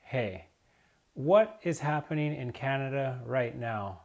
hey, what is happening in Canada right now?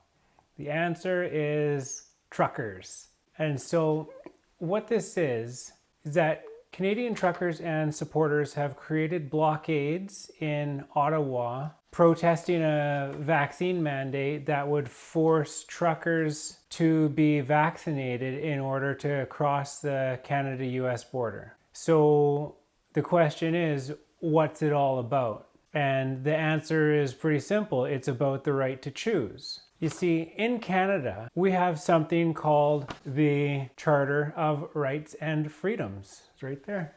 The answer is truckers. And so what this is that Canadian truckers and supporters have created blockades in Ottawa protesting a vaccine mandate that would force truckers to be vaccinated in order to cross the Canada-US border. So the question is, what's it all about? And the answer is pretty simple. It's about the right to choose. You see, in Canada, we have something called the Charter of Rights and Freedoms. It's right there.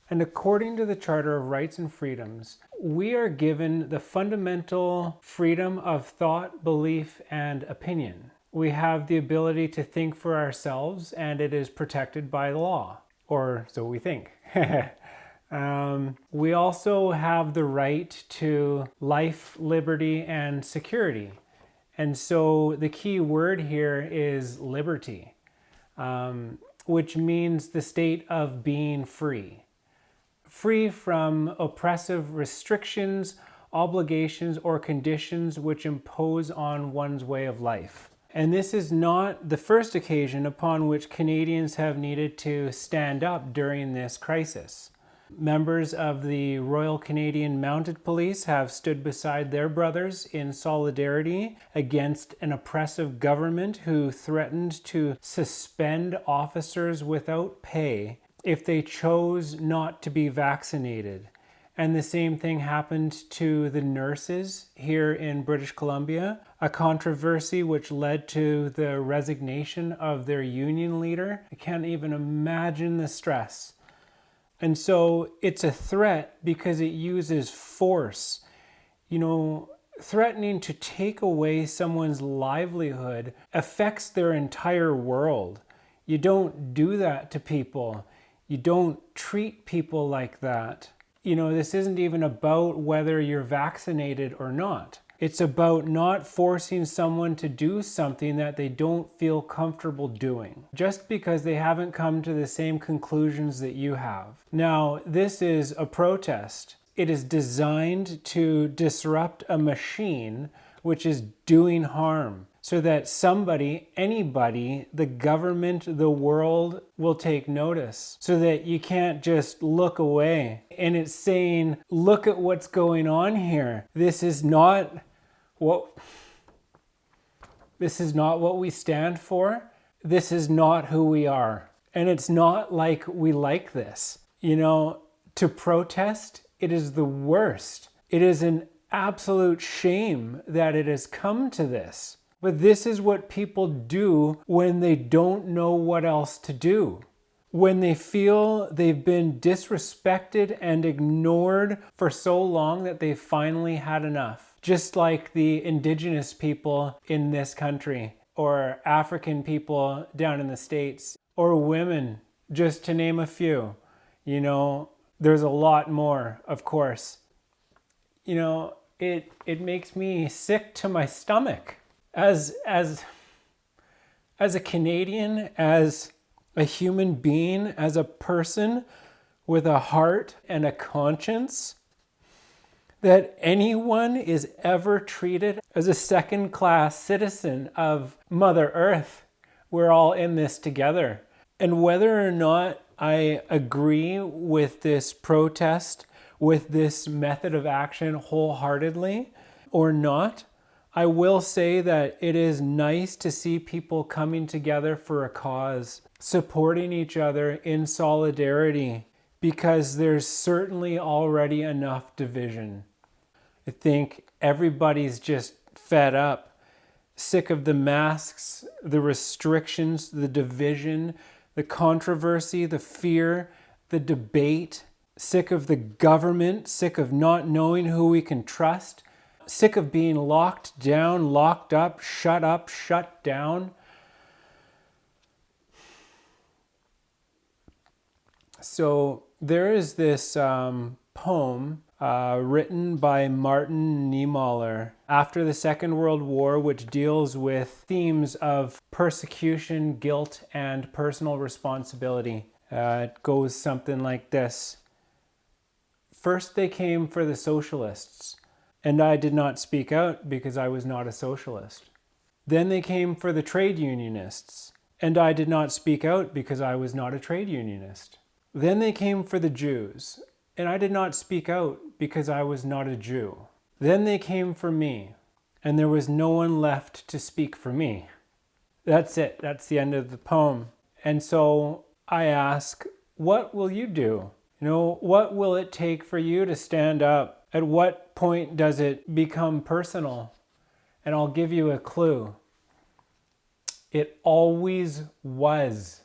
And according to the Charter of Rights and Freedoms, we are given the fundamental freedom of thought, belief, and opinion. We have the ability to think for ourselves, and it is protected by law, or so we think. We also have the right to life, liberty, and security. And so the key word here is liberty, which means the state of being free. Free from oppressive restrictions, obligations, or conditions which impose on one's way of life. And this is not the first occasion upon which Canadians have needed to stand up during this crisis. Members of the Royal Canadian Mounted Police have stood beside their brothers in solidarity against an oppressive government who threatened to suspend officers without pay if they chose not to be vaccinated. And the same thing happened to the nurses here in British Columbia, a controversy which led to the resignation of their union leader. I can't even imagine the stress. And so it's a threat because it uses force. You know, threatening to take away someone's livelihood affects their entire world. You don't do that to people. You don't treat people like that. You know, this isn't even about whether you're vaccinated or not. It's about not forcing someone to do something that they don't feel comfortable doing, just because they haven't come to the same conclusions that you have. Now, this is a protest. It is designed to disrupt a machine which is doing harm, so that somebody, anybody, the government, the world will take notice, so that you can't just look away. And it's saying, look at what's going on here. This is not what we stand for. This is not who we are. And it's not like we like this. You know, to protest, it is the worst. It is an absolute shame that it has come to this. But this is what people do when they don't know what else to do. When they feel they've been disrespected and ignored for so long that they've finally had enough. Just like the indigenous people in this country, or African people down in the States, or women, just to name a few. You know, there's a lot more, of course. You know, it makes me sick to my stomach. As a Canadian, as a human being, as a person with a heart and a conscience, that anyone is ever treated as a second-class citizen of Mother Earth. We're all in this together. And whether or not I agree with this protest, with this method of action wholeheartedly or not, I will say that it is nice to see people coming together for a cause, supporting each other in solidarity, because there's certainly already enough division. I think everybody's just fed up, sick of the masks, the restrictions, the division, the controversy, the fear, the debate, sick of the government, sick of not knowing who we can trust, sick of being locked down, locked up, shut down. So there is this poem written by Martin Niemöller after the Second World War, which deals with themes of persecution, guilt, and personal responsibility. It goes something like this. First they came for the socialists, and I did not speak out because I was not a socialist. Then they came for the trade unionists, and I did not speak out because I was not a trade unionist. Then they came for the Jews, and I did not speak out because I was not a Jew. Then they came for me, and there was no one left to speak for me. That's it. That's the end of the poem. And so I ask, what will you do? What will it take for you to stand up? At what point does it become personal? And I'll give you a clue. It always was.